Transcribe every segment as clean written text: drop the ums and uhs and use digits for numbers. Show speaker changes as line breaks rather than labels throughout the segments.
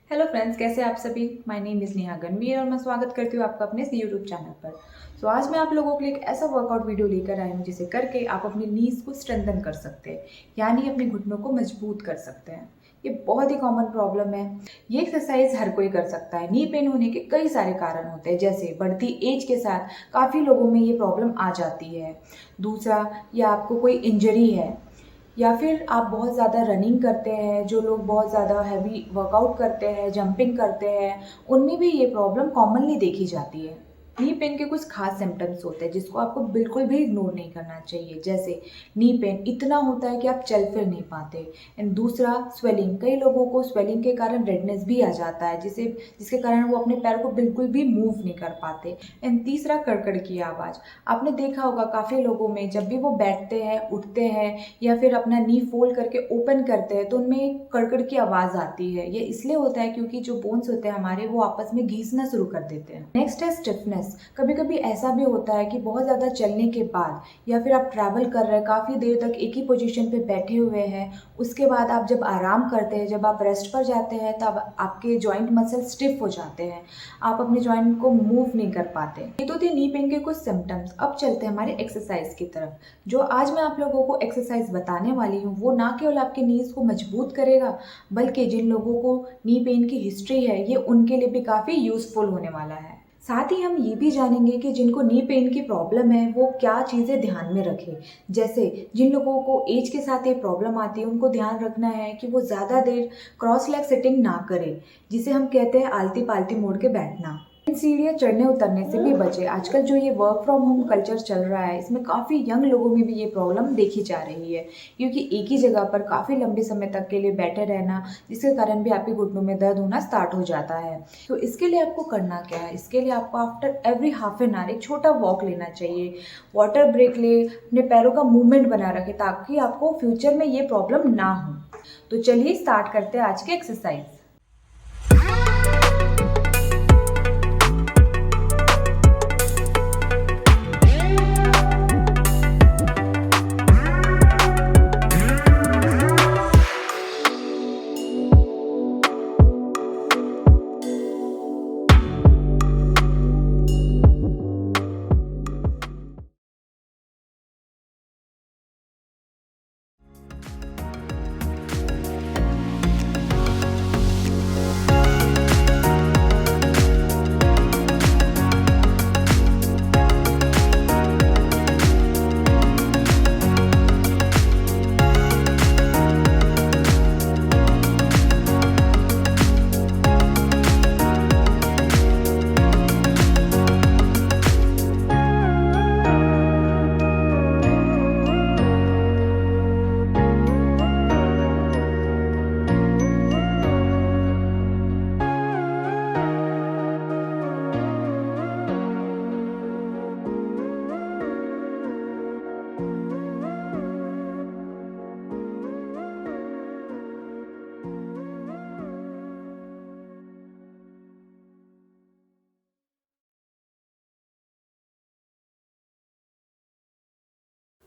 Hello friends, कैसे हैं आप सभी। My name is Neha Ganvir और मैं स्वागत करती हूँ आपका अपने इस यूट्यूब चैनल पर। आज मैं आप लोगों के लिए एक ऐसा वर्कआउट वीडियो लेकर आई हूँ जिसे करके आप अपनी नीज को स्ट्रेंथन कर सकते हैं, यानी अपने घुटनों को मजबूत कर सकते हैं। ये बहुत ही कॉमन प्रॉब्लम है। ये एक्सरसाइज हर कोई कर सकता है। नी पेन होने के कई सारे कारण होते हैं, जैसे बढ़ती एज के साथ काफ़ी लोगों में ये प्रॉब्लम आ जाती है। दूसरा, या आपको कोई इंजरी है, या फिर आप बहुत ज़्यादा रनिंग करते हैं। जो लोग बहुत ज़्यादा हैवी वर्कआउट करते हैं, जंपिंग करते हैं, उनमें भी ये प्रॉब्लम कॉमनली देखी जाती है। नी पेन के कुछ खास सिम्टम्स होते हैं जिसको आपको बिल्कुल भी इग्नोर नहीं करना चाहिए। जैसे नी पेन इतना होता है कि आप चल फिर नहीं पाते। एंड दूसरा, स्वेलिंग। कई लोगों को स्वेलिंग के कारण रेडनेस भी आ जाता है, जिसके कारण वो अपने पैर को बिल्कुल भी मूव नहीं कर पाते। एंड तीसरा, कड़कड़ की आवाज़। आपने देखा होगा काफ़ी लोगों में जब भी वो बैठते हैं, उठते हैं या फिर अपना नी फोल्ड करके ओपन करते हैं तो उनमें एक कड़कड़ की आवाज़ आती है। ये इसलिए होता है क्योंकि जो बोन्स होते हैं हमारे, वो आपस में घिसना शुरू कर देते हैं। नेक्स्ट है स्टिफनेस। कभी कभी ऐसा भी होता है कि बहुत ज़्यादा चलने के बाद या फिर आप ट्रैवल कर रहे हैं, काफ़ी देर तक एक ही पोजीशन पे बैठे हुए हैं, उसके बाद आप जब आराम करते हैं, जब आप रेस्ट पर जाते हैं, तब आपके जॉइंट मसल स्टिफ हो जाते हैं। आप अपने जॉइंट को मूव नहीं कर पाते। ये तो थे नी पेन के कुछ सिम्टम्स। अब चलते हैं हमारे एक्सरसाइज की तरफ। जो आज मैं आप लोगों को एक्सरसाइज बताने वाली हूँ, वो ना केवल आपके नीज को मजबूत करेगा, बल्कि जिन लोगों को नी पेन की हिस्ट्री है, ये उनके लिए भी काफ़ी यूजफुल होने वाला है। साथ ही हम ये भी जानेंगे कि जिनको नी पेन की प्रॉब्लम है, वो क्या चीज़ें ध्यान में रखें। जैसे जिन लोगों को एज के साथ ये प्रॉब्लम आती है, उनको ध्यान रखना है कि वो ज़्यादा देर क्रॉस लेग सिटिंग ना करें, जिसे हम कहते हैं आलती पालती मोड़ के बैठना। इन सीढ़ियाँ चढ़ने उतरने से भी बचे। आजकल जो ये वर्क फ्रॉम होम कल्चर चल रहा है, इसमें काफ़ी यंग लोगों में भी ये प्रॉब्लम देखी जा रही है, क्योंकि एक ही जगह पर काफ़ी लंबे समय तक के लिए बैठे रहना, जिसके कारण भी आपके घुटनों में दर्द होना स्टार्ट हो जाता है। तो इसके लिए आपको करना क्या है? इसके लिए आपको after every half an hour एक छोटा वॉक लेना चाहिए, वाटर ब्रेक ले, अपने पैरों का मूवमेंट बना रखें, ताकि आपको फ्यूचर में ये प्रॉब्लम ना हो। तो चलिए स्टार्ट करते हैं आज की एक्सरसाइज।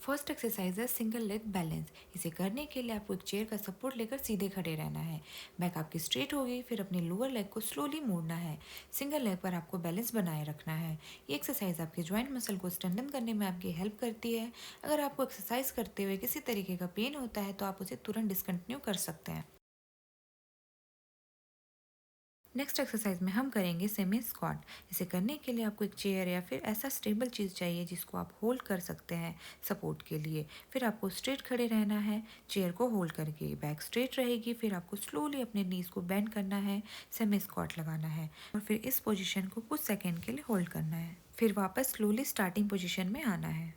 फर्स्ट एक्सरसाइज है सिंगल लेग बैलेंस। इसे करने के लिए आपको एक चेयर का सपोर्ट लेकर सीधे खड़े रहना है। बैक आपकी स्ट्रेट होगी, फिर अपने लोअर लेग को स्लोली मोड़ना है। सिंगल लेग पर आपको बैलेंस बनाए रखना है। ये एक्सरसाइज आपके जॉइंट मसल को स्ट्रेंथन करने में आपकी हेल्प करती है। अगर आपको एक्सरसाइज करते हुए किसी तरीके का पेन होता है तो आप उसे तुरंत डिसकंटिन्यू कर सकते हैं। नेक्स्ट एक्सरसाइज में हम करेंगे सेमी स्क्वाट। इसे करने के लिए आपको एक चेयर या फिर ऐसा स्टेबल चीज़ चाहिए जिसको आप होल्ड कर सकते हैं सपोर्ट के लिए। फिर आपको स्ट्रेट खड़े रहना है चेयर को होल्ड करके। बैक स्ट्रेट रहेगी, फिर आपको स्लोली अपने नीज को बेंड करना है, सेमी स्क्वाट लगाना है और फिर इस पोजीशन को कुछ सेकेंड के लिए होल्ड करना है। फिर वापस स्लोली स्टार्टिंग पोजीशन में आना है।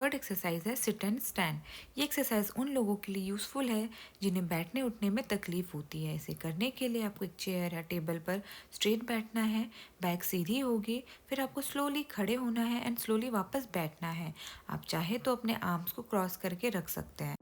थर्ड एक्सरसाइज है सिट एंड स्टैंड। ये एक्सरसाइज उन लोगों के लिए यूज़फुल है जिन्हें बैठने उठने में तकलीफ होती है। इसे करने के लिए आपको एक चेयर या टेबल पर स्ट्रेट बैठना है, बैक सीधी होगी, फिर आपको स्लोली खड़े होना है एंड स्लोली वापस बैठना है। आप चाहे तो अपने आर्म्स को क्रॉस करके रख सकते हैं।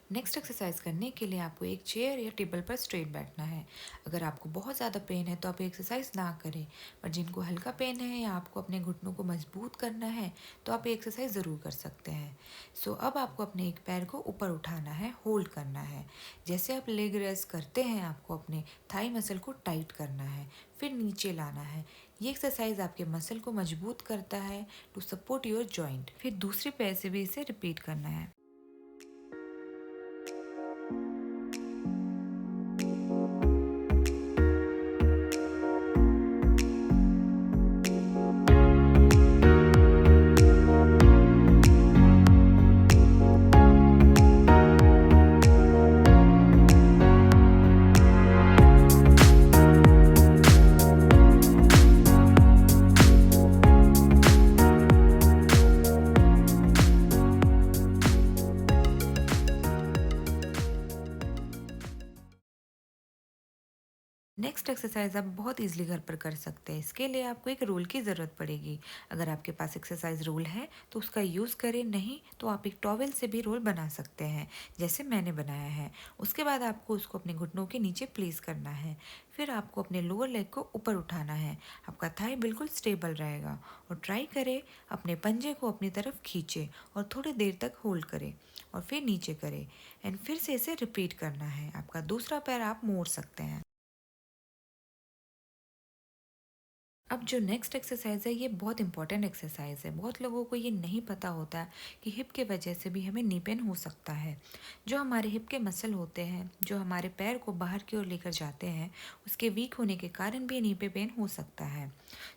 नेक्स्ट एक्सरसाइज करने के लिए आपको एक चेयर या टेबल पर स्ट्रेट बैठना है। अगर आपको बहुत ज़्यादा पेन है तो आप एक्सरसाइज ना करें, पर जिनको हल्का पेन है या आपको अपने घुटनों को मजबूत करना है तो आप ये एक्सरसाइज ज़रूर कर सकते हैं। सो अब आपको अपने एक पैर को ऊपर उठाना है, होल्ड करना है। जैसे आप लेग रेस्ट करते हैं, आपको अपने थाई मसल को टाइट करना है, फिर नीचे लाना है। ये एक्सरसाइज आपके मसल को मजबूत करता है टू सपोर्ट योर जॉइंट। फिर दूसरे पैर से भी इसे रिपीट करना है। नेक्स्ट एक्सरसाइज आप बहुत इजीली घर पर कर सकते हैं। इसके लिए आपको एक रोल की ज़रूरत पड़ेगी। अगर आपके पास एक्सरसाइज रोल है तो उसका यूज़ करें, नहीं तो आप एक टॉवेल से भी रोल बना सकते हैं, जैसे मैंने बनाया है। उसके बाद आपको उसको अपने घुटनों के नीचे प्लेस करना है। फिर आपको अपने लोअर लेग को ऊपर उठाना है। आपका थाई बिल्कुल स्टेबल रहेगा। और ट्राई करें, अपने पंजे को अपनी तरफ खींचे और थोड़ी देर तक होल्ड करें और फिर नीचे करें एंड फिर से इसे रिपीट करना है। आपका दूसरा पैर आप मोड़ सकते हैं। अब जो नेक्स्ट एक्सरसाइज है, ये बहुत इंपॉर्टेंट एक्सरसाइज है। बहुत लोगों को ये नहीं पता होता कि हिप के वजह से भी हमें नी पेन हो सकता है। जो हमारे हिप के मसल होते हैं, जो हमारे पैर को बाहर की ओर लेकर जाते हैं, उसके वीक होने के कारण भी नी पे पेन हो सकता है।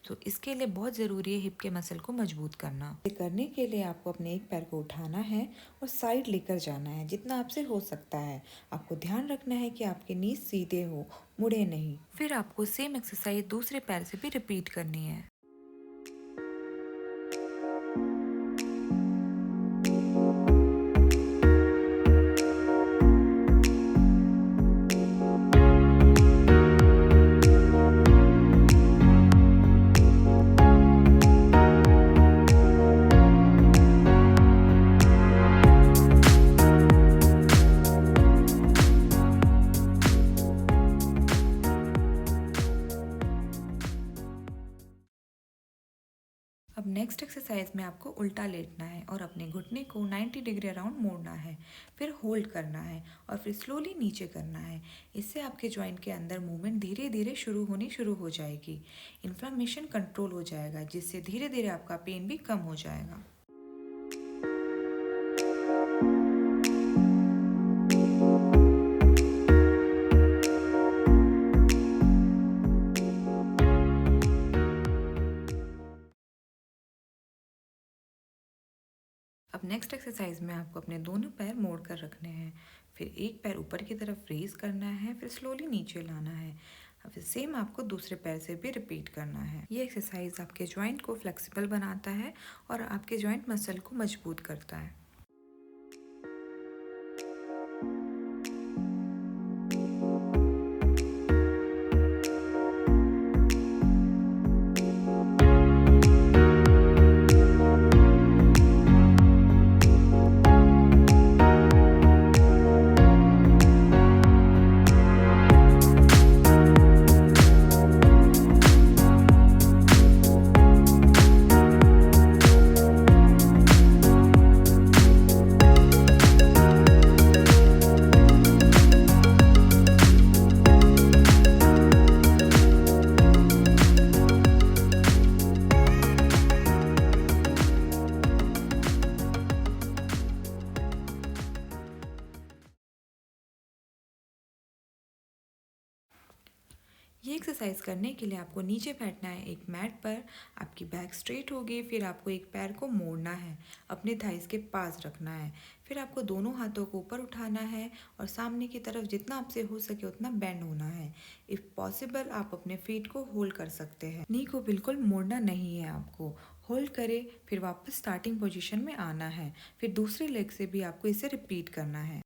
तो इसके लिए बहुत ज़रूरी है हिप के मसल को मजबूत करना। ये करने के लिए आपको अपने एक पैर को उठाना है और साइड लेकर जाना है, जितना आपसे हो सकता है। आपको ध्यान रखना है कि आपके नीज सीधे हो, मुड़े नहीं। फिर आपको सेम एक्सरसाइज दूसरे पैर से भी रिपीट करनी है। अब नेक्स्ट एक्सरसाइज में आपको उल्टा लेटना है और अपने घुटने को 90 डिग्री अराउंड मोड़ना है, फिर होल्ड करना है और फिर स्लोली नीचे करना है। इससे आपके जॉइंट के अंदर मूवमेंट धीरे धीरे शुरू हो जाएगी। इन्फ्लामेशन कंट्रोल हो जाएगा, जिससे धीरे धीरे आपका पेन भी कम हो जाएगा। अब नेक्स्ट एक्सरसाइज में आपको अपने दोनों पैर मोड़ कर रखने हैं। फिर एक पैर ऊपर की तरफ रेज करना है, फिर स्लोली नीचे लाना है। फिर सेम आपको दूसरे पैर से भी रिपीट करना है। ये एक्सरसाइज आपके जॉइंट को फ्लेक्सिबल बनाता है और आपके जॉइंट मसल को मजबूत करता है। ये एक्सरसाइज करने के लिए आपको नीचे बैठना है एक मैट पर। आपकी बैक स्ट्रेट होगी। फिर आपको एक पैर को मोड़ना है, अपने थाइस के पास रखना है। फिर आपको दोनों हाथों को ऊपर उठाना है और सामने की तरफ जितना आपसे हो सके उतना बेंड होना है। इफ़ पॉसिबल आप अपने फीट को होल्ड कर सकते हैं। नी को बिल्कुल मोड़ना नहीं है, आपको होल्ड करें, फिर वापस स्टार्टिंग पोजीशन में आना है। फिर दूसरे लेग से भी आपको इसे रिपीट करना है।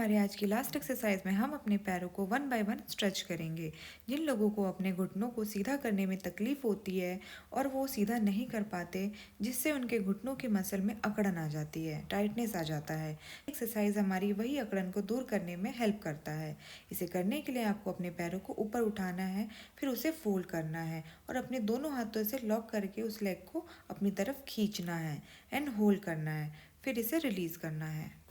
हमारे आज की लास्ट एक्सरसाइज में हम अपने पैरों को 1 बाय 1 स्ट्रेच करेंगे। जिन लोगों को अपने घुटनों को सीधा करने में तकलीफ होती है और वो सीधा नहीं कर पाते, जिससे उनके घुटनों की मसल में अकड़न आ जाती है, टाइटनेस आ जाता है, एक्सरसाइज हमारी वही अकड़न को दूर करने में हेल्प करता है। इसे करने के लिए आपको अपने पैरों को ऊपर उठाना है, फिर उसे फोल्ड करना है और अपने दोनों हाथों से लॉक करके उस लेग को अपनी तरफ खींचना है एंड होल्ड करना है, फिर इसे रिलीज करना है।